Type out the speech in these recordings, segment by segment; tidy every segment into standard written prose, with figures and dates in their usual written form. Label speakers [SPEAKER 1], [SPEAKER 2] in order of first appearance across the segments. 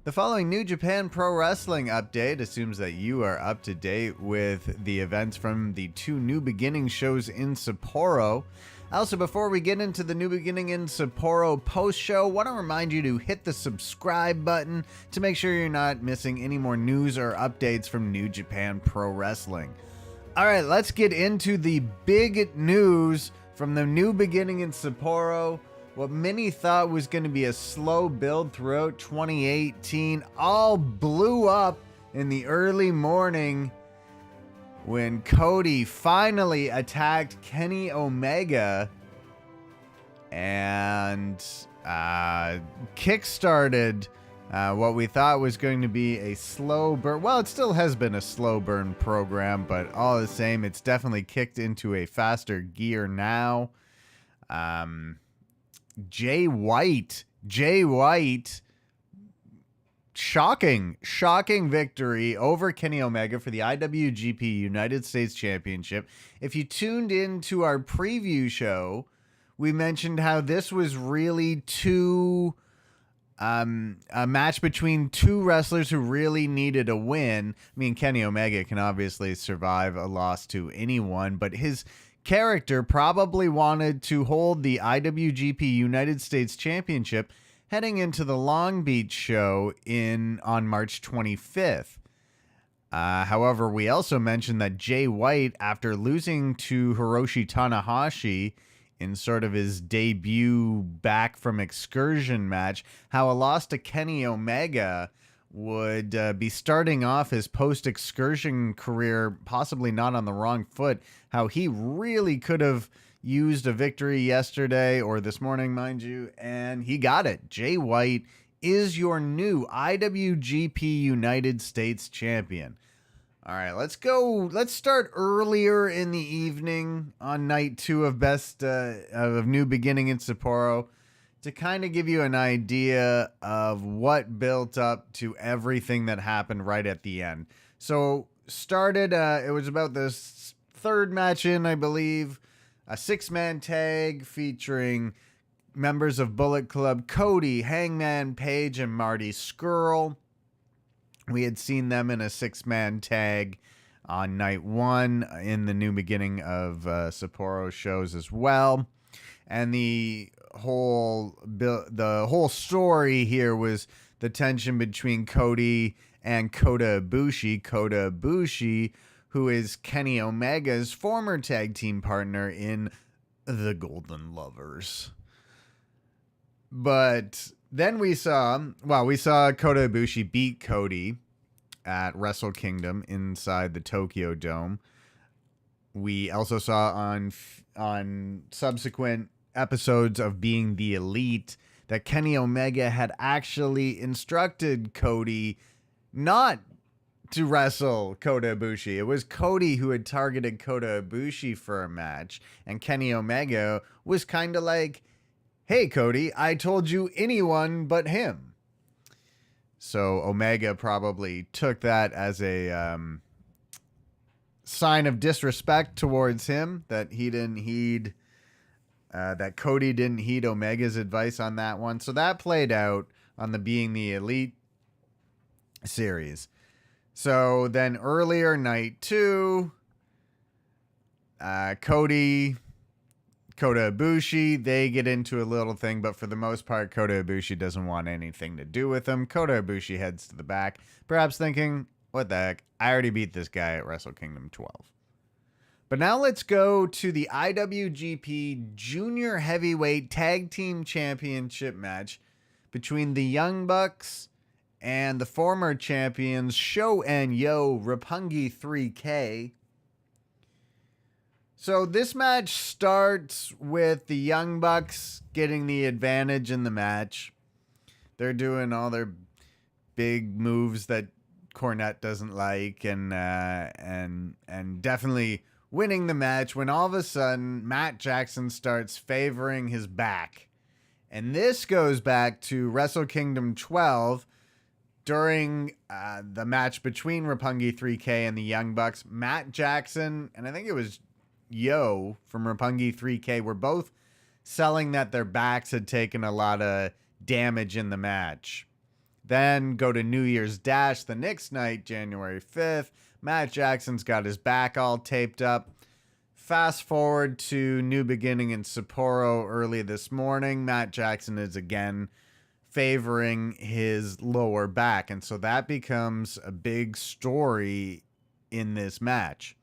[SPEAKER 1] The following New Japan Pro Wrestling update assumes that you are up to date with the events from the two New Beginning shows in Sapporo. Also, before we get into the New Beginning in Sapporo post-show, want to remind you to hit the subscribe button to make sure you're not missing any more news or updates from New Japan Pro Wrestling. All right, let's get into the big news from the New Beginning in Sapporo. What many thought was going to be a slow build throughout 2018 all blew up in the early morning when Cody finally attacked Kenny Omega and kickstarted what we thought was going to be a slow burn. Well, it still has been a slow burn program, but all the same, it's definitely kicked into a faster gear now. Jay White, shocking victory over Kenny Omega for the IWGP United States Championship. If you tuned into our preview show, we mentioned how this was really a match between two wrestlers who really needed a win. I mean, Kenny Omega can obviously survive a loss to anyone, but his character probably wanted to hold the IWGP United States Championship heading into the Long Beach show on March 25th. However, we also mentioned that Jay White, after losing to Hiroshi Tanahashi in sort of his debut back from excursion match, how a loss to Kenny Omega would be starting off his post-excursion career possibly not on the wrong foot, how he really could have used a victory yesterday or this morning, mind you, and he got it. Jay White is your new IWGP United States champion. All right, let's go. Let's start earlier in the evening on night 2 of New Beginning in Sapporo, to kind of give you an idea of what built up to everything that happened right at the end. So started, it was about this third match in, I believe, a 6-man tag featuring members of Bullet Club, Cody, Hangman Page, and Marty Scurll. We had seen them in a 6-man tag on night 1 in the New Beginning of Sapporo shows as well. And the whole story here was the tension between Cody and Kota Ibushi. Kota Ibushi, who is Kenny Omega's former tag team partner in the Golden Lovers. But then we saw Kota Ibushi beat Cody at Wrestle Kingdom inside the Tokyo Dome. We also saw on subsequent episodes of Being the Elite that Kenny Omega had actually instructed Cody not to wrestle Kota Ibushi. It was Cody who had targeted Kota Ibushi for a match, and Kenny Omega was kind of like, "Hey Cody, I told you anyone but him." So Omega probably took that as a sign of disrespect towards him, that he didn't heed that Cody didn't heed Omega's advice on that one. So that played out on the Being the Elite series. So then earlier, night 2, Kota Ibushi, they get into a little thing, but for the most part, Kota Ibushi doesn't want anything to do with him. Kota Ibushi heads to the back, perhaps thinking, what the heck, I already beat this guy at Wrestle Kingdom 12. But now let's go to the IWGP Junior Heavyweight Tag Team Championship match between the Young Bucks and the former champions Sho and Yo Roppongi 3K. So this match starts with the Young Bucks getting the advantage in the match. They're doing all their big moves that Cornette doesn't like, and definitely winning the match, when all of a sudden Matt Jackson starts favoring his back. And this goes back to Wrestle Kingdom 12 during the match between Roppongi 3K and the Young Bucks. Matt Jackson, and I think it was Yo from Roppongi 3K, were both selling that their backs had taken a lot of damage in the match. Then go to New Year's Dash the next night, January 5th. Matt Jackson's got his back all taped up. Fast forward to New Beginning in Sapporo early this morning. Matt Jackson is again favoring his lower back. And so that becomes a big story in this match.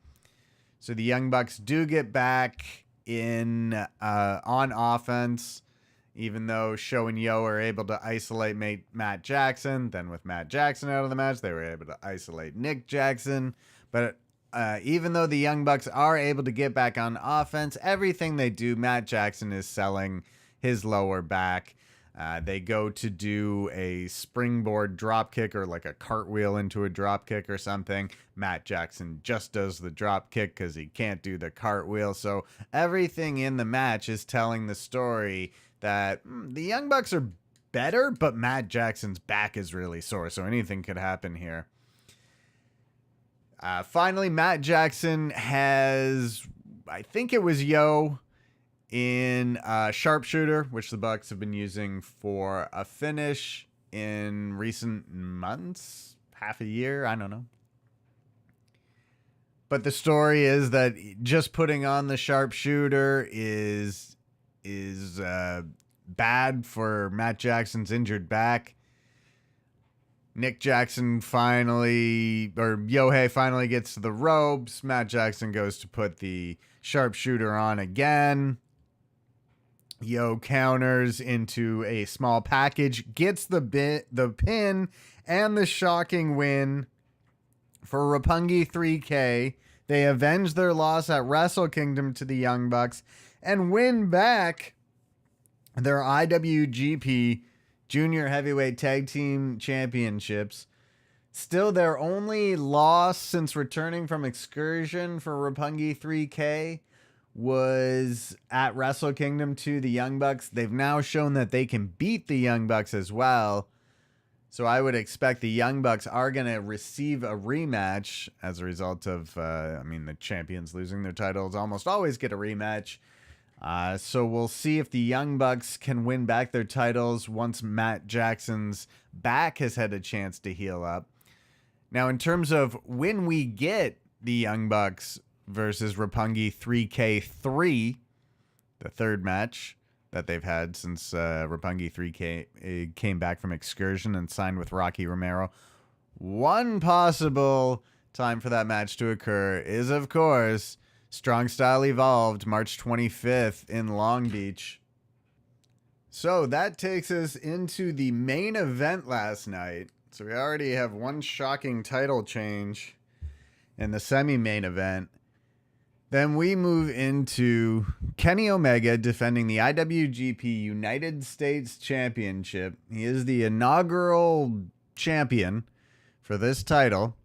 [SPEAKER 1] So the Young Bucks do get back in on offense, even though Show and Yo are able to isolate Matt Jackson. Then with Matt Jackson out of the match, they were able to isolate Nick Jackson. But even though the Young Bucks are able to get back on offense, everything they do, Matt Jackson is selling his lower back. They go to do a springboard drop kick or like a cartwheel into a drop kick or something. Matt Jackson just does the drop kick because he can't do the cartwheel. So everything in the match is telling the story that the Young Bucks are better, but Matt Jackson's back is really sore. So anything could happen here. Finally, Matt Jackson has, I think it was Yo, in sharpshooter, which the Bucks have been using for a finish in recent months, half a year, I don't know. But the story is that just putting on the sharpshooter is bad for Matt Jackson's injured back. Nick Jackson Yohei finally gets to the ropes. Matt Jackson goes to put the sharpshooter on again. Yo counters into a small package, gets the pin and the shocking win for Roppongi 3K. They avenge their loss at Wrestle Kingdom to the Young Bucks and win back their IWGP Junior Heavyweight Tag Team Championships. Still their only loss since returning from excursion for Roppongi 3K was at Wrestle Kingdom to the Young Bucks. They've now shown that they can beat the Young Bucks as well. So I would expect the Young Bucks are going to receive a rematch as a result of, the champions losing their titles almost always get a rematch. So we'll see if the Young Bucks can win back their titles once Matt Jackson's back has had a chance to heal up. Now, in terms of when we get the Young Bucks versus Roppongi 3K3, the third match that they've had since Roppongi 3K came back from excursion and signed with Rocky Romero. One possible time for that match to occur is, of course, Strong Style Evolved, March 25th in Long Beach. So that takes us into the main event last night. So we already have one shocking title change in the semi-main event. Then we move into Kenny Omega defending the IWGP United States Championship. He is the inaugural champion for this title.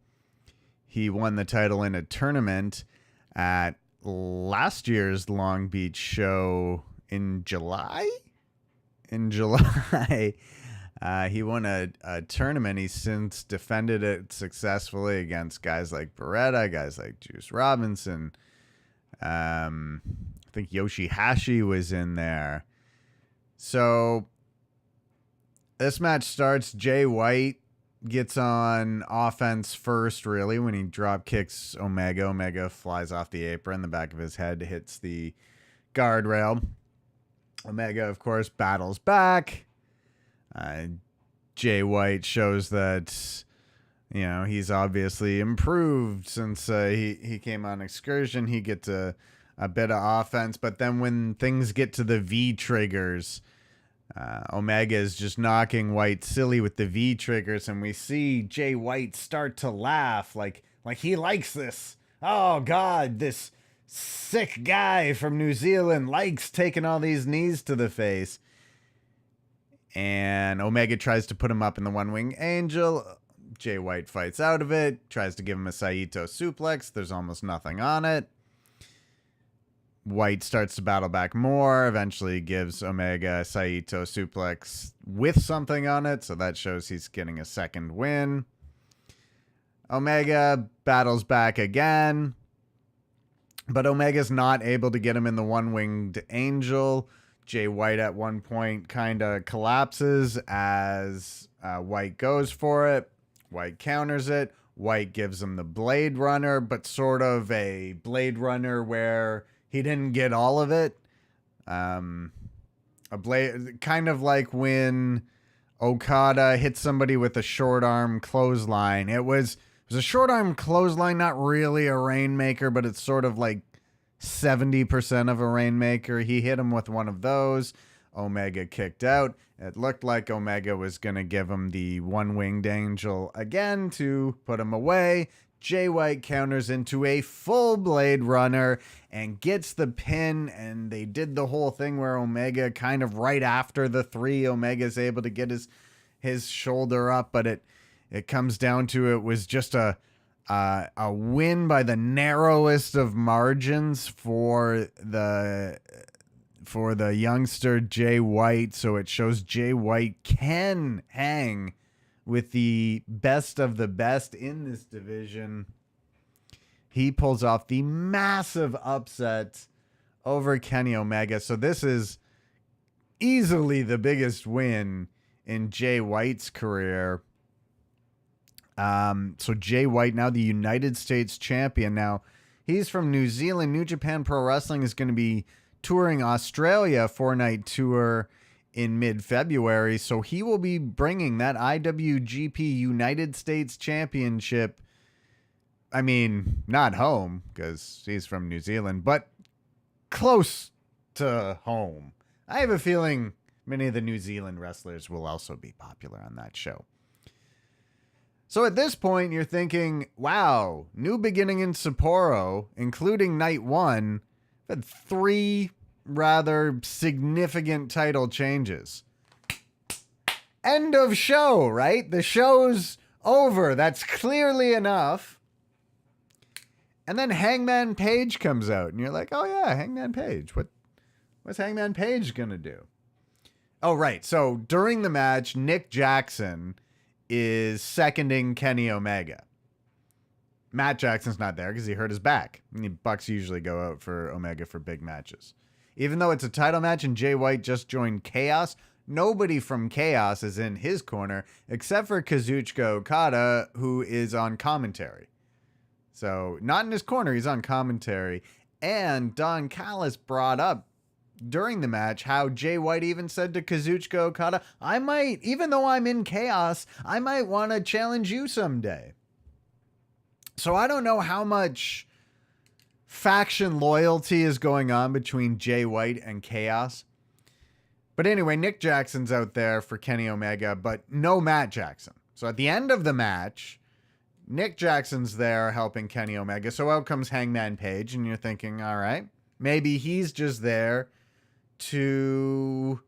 [SPEAKER 1] He won the title in a tournament at last year's Long Beach show in July. He won a tournament. He's since defended it successfully against guys like Beretta, guys like Juice Robinson. I think Yoshihashi was in there. So this match starts. Jay White gets on offense first, really, when he drop kicks Omega. Omega flies off the apron. The back of his head hits the guardrail. Omega, of course, battles back. Jay White shows that, he's obviously improved since he came on excursion. He gets a bit of offense, but then when things get to the V triggers, Omega is just knocking White silly with the V triggers, and we see Jay White start to laugh like he likes this. Oh God, this sick guy from New Zealand likes taking all these knees to the face. And Omega tries to put him up in the one-wing angel. Jay White fights out of it, tries to give him a Saito suplex. There's almost nothing on it. White starts to battle back more, eventually gives Omega a Saito suplex with something on it, so that shows he's getting a second win. Omega battles back again, but Omega's not able to get him in the one-winged angel. Jay White at one point kind of collapses as White goes for it. White counters it. White gives him the Blade Runner, but sort of a Blade Runner where he didn't get all of it. A blade, kind of like when Okada hit somebody with a short arm clothesline. It was a short arm clothesline, not really a rainmaker, but it's sort of like 70% of a rainmaker. He hit him with one of those. Omega kicked out. It looked like Omega was going to give him the one-winged angel again to put him away. Jay White counters into a full Blade Runner and gets the pin, and they did the whole thing where Omega kind of right after the 3, Omega's able to get his shoulder up, but it comes down to it was just a win by the narrowest of margins for the youngster Jay White. So it shows Jay White can hang with the best of the best in this division. He pulls off the massive upset over Kenny Omega. So this is easily the biggest win in Jay White's career. So Jay White, now the United States champion. Now, he's from New Zealand. New Japan Pro Wrestling is going to be touring Australia, 4-night tour in mid-February. So he will be bringing that IWGP United States Championship. I mean, not home because he's from New Zealand, but close to home. I have a feeling many of the New Zealand wrestlers will also be popular on that show. So at this point, you're thinking, wow, New Beginning in Sapporo, including night 1, had 3 rather significant title changes. End of show, right? The show's over. That's clearly enough. And then Hangman Page comes out, and you're like, oh yeah, Hangman Page. What's Hangman Page gonna do? Oh, right. So during the match, Nick Jackson is seconding Kenny Omega. Matt Jackson's not there because he hurt his back. And the Bucks usually go out for Omega for big matches. Even though it's a title match and Jay White just joined Chaos, nobody from Chaos is in his corner except for Kazuchika Okada, who is on commentary. So not in his corner, he's on commentary. And Don Callis brought up during the match how Jay White even said to Kazuchika Okada, I might, even though I'm in Chaos, I might want to challenge you someday. So I don't know how much faction loyalty is going on between Jay White and Chaos. But anyway, Nick Jackson's out there for Kenny Omega, but no Matt Jackson. So at the end of the match, Nick Jackson's there helping Kenny Omega. So out comes Hangman Page, and you're thinking, all right, maybe he's just there to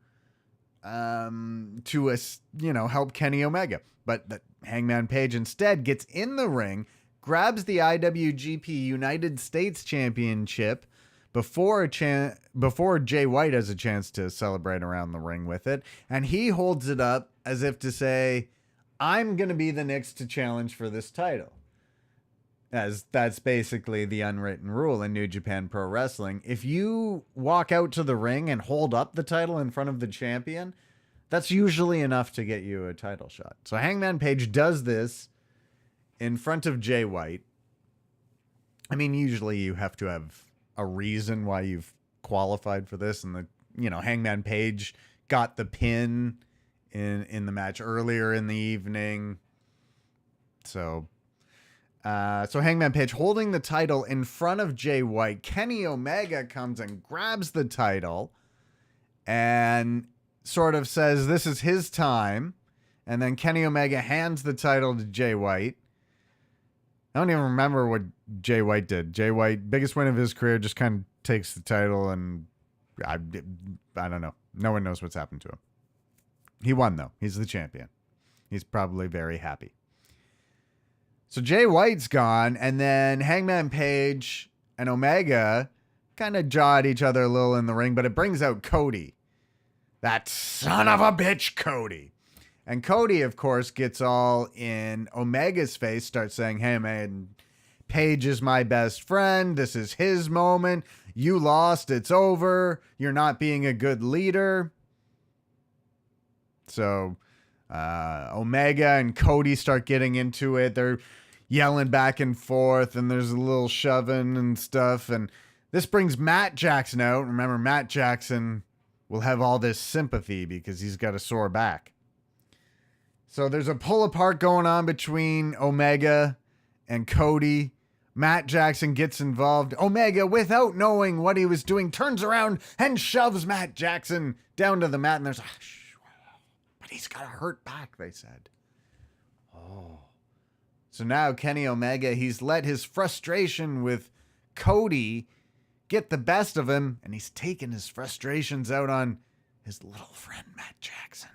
[SPEAKER 1] help Kenny Omega. But the Hangman Page instead gets in the ring, grabs the IWGP United States Championship before Jay White has a chance to celebrate around the ring with it, and he holds it up as if to say, I'm going to be the next to challenge for this title. As that's basically the unwritten rule in New Japan Pro Wrestling. If you walk out to the ring and hold up the title in front of the champion, that's usually enough to get you a title shot. So Hangman Page does this in front of Jay White. I mean, usually you have to have a reason why you've qualified for this. And Hangman Page got the pin in the match earlier in the evening. So Hangman Page holding the title in front of Jay White. Kenny Omega comes and grabs the title and sort of says this is his time. And then Kenny Omega hands the title to Jay White. I don't even remember what Jay White did. Jay White, biggest win of his career, just kind of takes the title, and I don't know. No one knows what's happened to him. He won, though. He's the champion. He's probably very happy. So Jay White's gone, and then Hangman Page and Omega kind of jaw at each other a little in the ring, but it brings out Cody. That son of a bitch, Cody. And Cody, of course, gets all in Omega's face, starts saying, hey, man, Page is my best friend. This is his moment. You lost. It's over. You're not being a good leader. So Omega and Cody start getting into it. They're yelling back and forth, and there's a little shoving and stuff. And this brings Matt Jackson out. Remember, Matt Jackson will have all this sympathy because he's got a sore back. So there's a pull apart going on between Omega and Cody. Matt Jackson gets involved. Omega, without knowing what he was doing, turns around and shoves Matt Jackson down to the mat. And there's but he's got a hurt back, they said. Oh. So now Kenny Omega, he's let his frustration with Cody get the best of him, and he's taken his frustrations out on his little friend, Matt Jackson.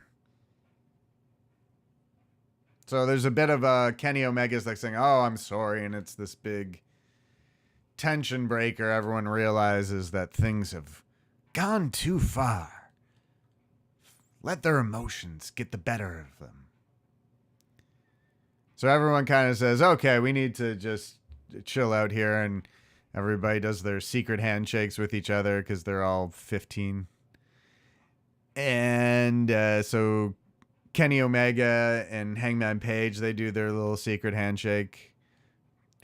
[SPEAKER 1] So there's a bit of Kenny Omega's like saying, oh, I'm sorry. And it's this big tension breaker. Everyone realizes that things have gone too far. Let their emotions get the better of them. So everyone kind of says, okay, we need to just chill out here. And everybody does their secret handshakes with each other because they're all 15. And so Kenny Omega and Hangman Page, they do their little secret handshake.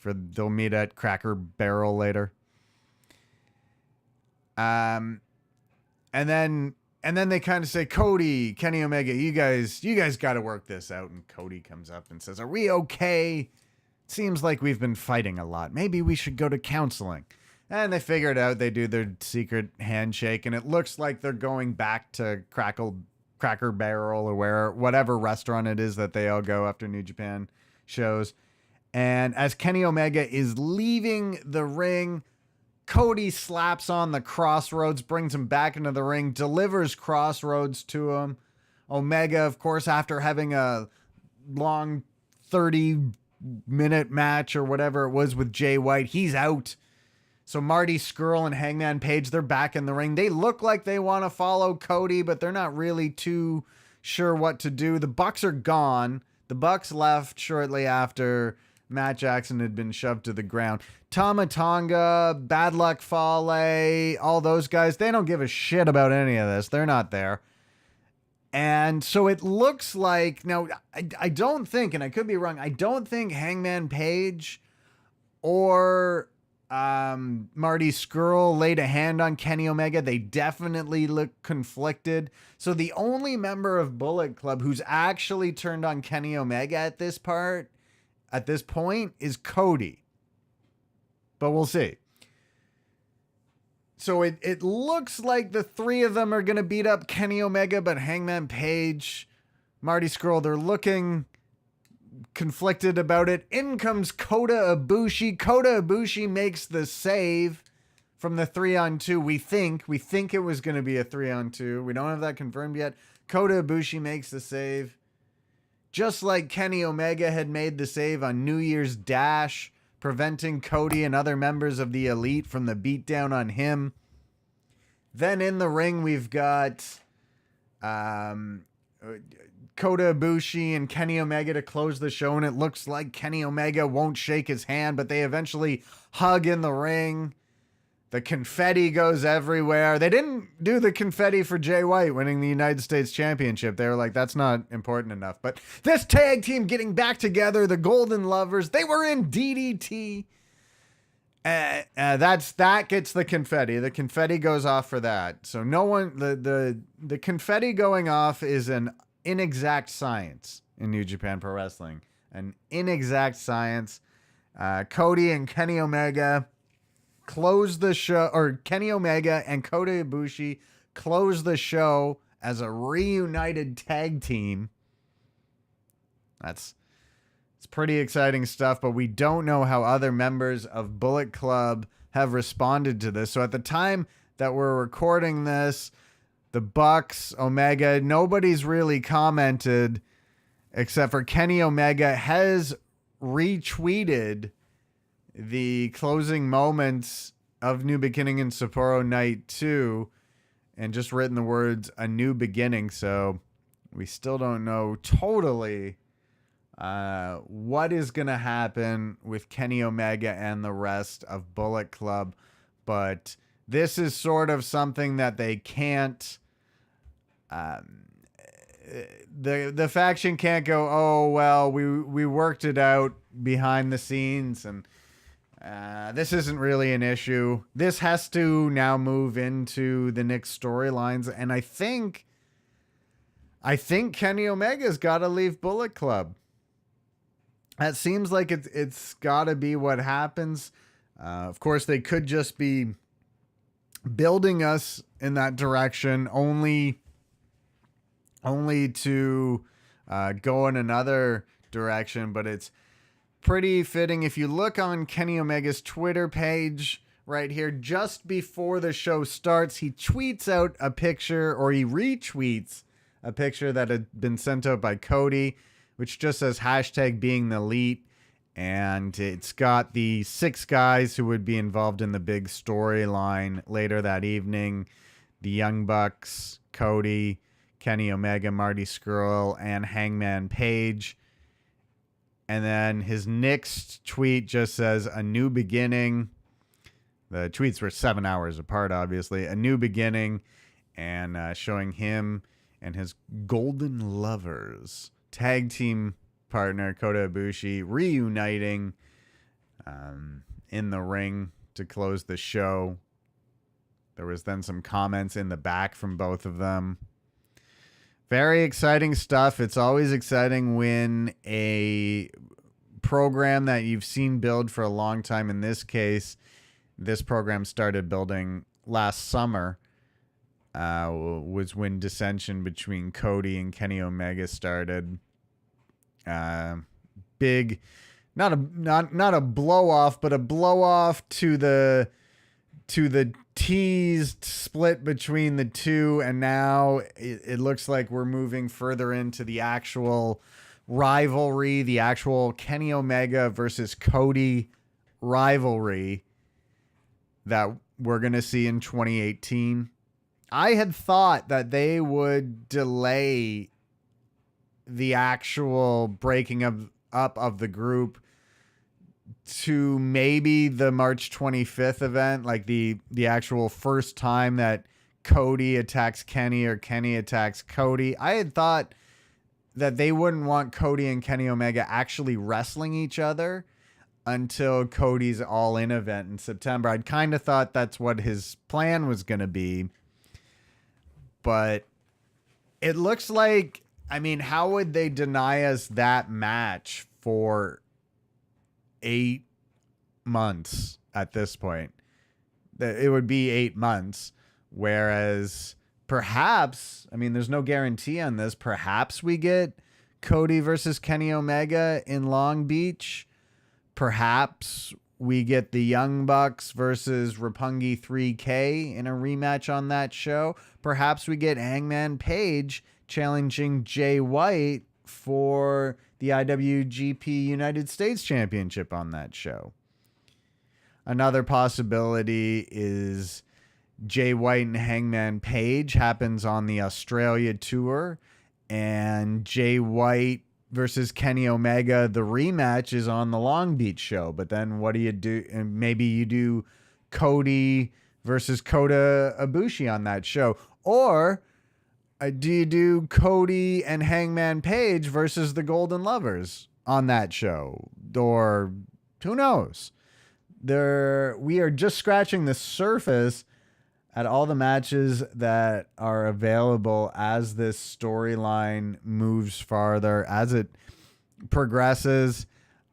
[SPEAKER 1] They'll meet at Cracker Barrel later. And then they kind of say, Cody, Kenny Omega, you guys got to work this out. And Cody comes up and says, are we okay? It seems like we've been fighting a lot. Maybe we should go to counseling. And they figure it out. They do their secret handshake, and it looks like they're going back to Cracker Barrel or whatever restaurant it is that they all go after New Japan shows. And as Kenny Omega is leaving the ring, Cody slaps on the Crossroads, brings him back into the ring, delivers Crossroads to him. Omega, of course, after having a long 30-minute match or whatever it was with Jay White, he's out. So Marty Scurll and Hangman Page, they're back in the ring. They look like they want to follow Cody, but they're not really too sure what to do. The Bucks are gone. The Bucks left shortly after Matt Jackson had been shoved to the ground. Tama Tonga, Bad Luck Fale, all those guys, they don't give a shit about any of this. They're not there. And so it looks like, now, I don't think, and I could be wrong, I don't think Hangman Page or Marty Scurll laid a hand on Kenny Omega. They definitely look conflicted. So the only member of Bullet Club who's actually turned on Kenny Omega at this point is Cody. But we'll see. So it looks like the three of them are going to beat up Kenny Omega, but Hangman Page, Marty Scurll, they're looking conflicted about it. In comes Kota Ibushi. Kota Ibushi makes the save from the 3-on-2. We think it was going to be a 3-on-2. We don't have that confirmed yet. Kota Ibushi makes the save. Just like Kenny Omega had made the save on New Year's Dash, preventing Cody and other members of the Elite from the beatdown on him. Then in the ring, we've got Kota Ibushi and Kenny Omega to close the show, and it looks like Kenny Omega won't shake his hand, but they eventually hug in the ring. The confetti goes everywhere. They didn't do the confetti for Jay White winning the United States Championship. They were like, that's not important enough. But this tag team getting back together, the Golden Lovers, they were in DDT. That gets the confetti. The confetti goes off for that. So no one, the confetti going off is an inexact science in New Japan Pro Wrestling. An inexact science. Cody and Kenny Omega close the show, or Kenny Omega and Kota Ibushi close the show as a reunited tag team. It's pretty exciting stuff, but we don't know how other members of Bullet Club have responded to this. So at the time that we're recording this, the Bucks, Omega, nobody's really commented except for Kenny Omega has retweeted the closing moments of New Beginning in Sapporo Night 2 and just written the words, a new beginning. So we still don't know totally what is going to happen with Kenny Omega and the rest of Bullet Club. But this is sort of something that they can't the faction can't go, oh well, we worked it out behind the scenes, and this isn't really an issue. This has to now move into the next storylines, and I think Kenny Omega's got to leave Bullet Club. That seems like it's got to be what happens. Of course, they could just be building us in that direction, only to go in another direction. But it's pretty fitting. If you look on Kenny Omega's Twitter page right here, just before the show starts, he tweets out a picture, or he retweets a picture that had been sent out by Cody, which just says hashtag being the elite. And it's got the 6 guys who would be involved in the big storyline later that evening. The Young Bucks, Cody, Kenny Omega, Marty Scurll, and Hangman Page. And then his next tweet just says, a new beginning. The tweets were 7 hours apart, obviously. A new beginning. And showing him and his Golden Lovers tag team partner Kota Ibushi reuniting in the ring to close the show. There was then some comments in the back from both of them. Very exciting stuff. It's always exciting when a program that you've seen build for a long time, in this case, this program started building last summer, was when dissension between Cody and Kenny Omega started. Big, not a blow off, but a blow off to the teased split between the two, and now it looks like we're moving further into the actual rivalry, the actual Kenny Omega versus Cody rivalry that we're going to see in 2018. I had thought that they would delay the actual breaking up of the group to maybe the March 25th event, like the actual first time that Cody attacks Kenny or Kenny attacks Cody. I had thought that they wouldn't want Cody and Kenny Omega actually wrestling each other until Cody's All-In event in September. I'd kind of thought that's what his plan was going to be. But it looks like, I mean, how would they deny us that match for 8 months at this point? It would be 8 months. Whereas perhaps, I mean, there's no guarantee on this. Perhaps we get Cody versus Kenny Omega in Long Beach. Perhaps we get the Young Bucks versus Roppongi 3K in a rematch on that show. Perhaps we get Hangman Page challenging Jay White for the IWGP United States Championship on that show. Another possibility is Jay White and Hangman Page happens on the Australia tour, and Jay White versus Kenny Omega, the rematch, is on the Long Beach show. But then what do you do? And maybe you do Cody versus Kota Ibushi on that show. Or do you do Cody and Hangman Page versus the Golden Lovers on that show? Or who knows? We are just scratching the surface at all the matches that are available as this storyline moves farther, as it progresses.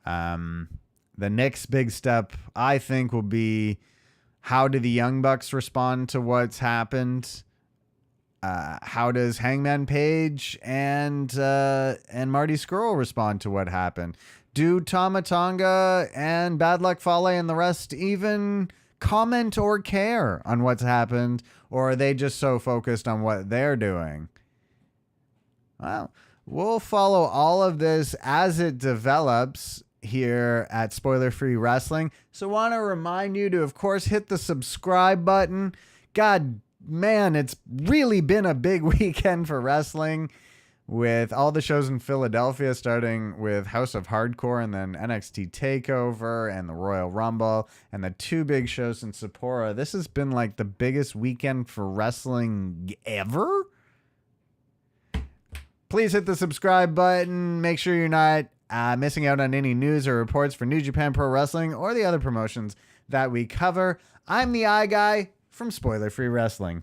[SPEAKER 1] The next big step, I think, will be, how do the Young Bucks respond to what's happened? How does Hangman Page and Marty Scurll respond to what happened? Do Tama Tonga and Bad Luck Fale and the rest even comment or care on what's happened, or are they just so focused on what they're doing? Well, we'll follow all of this as it develops here at Spoiler Free Wrestling. So want to remind you to, of course, hit the subscribe button. God, man, it's really been a big weekend for wrestling, with all the shows in Philadelphia, starting with House of Hardcore and then NXT TakeOver and the Royal Rumble, and the 2 big shows in Sapporo. This has been like the biggest weekend for wrestling ever. Please hit the subscribe button. Make sure you're not missing out on any news or reports for New Japan Pro Wrestling or the other promotions that we cover. I'm the Eye Guy from Spoiler Free Wrestling.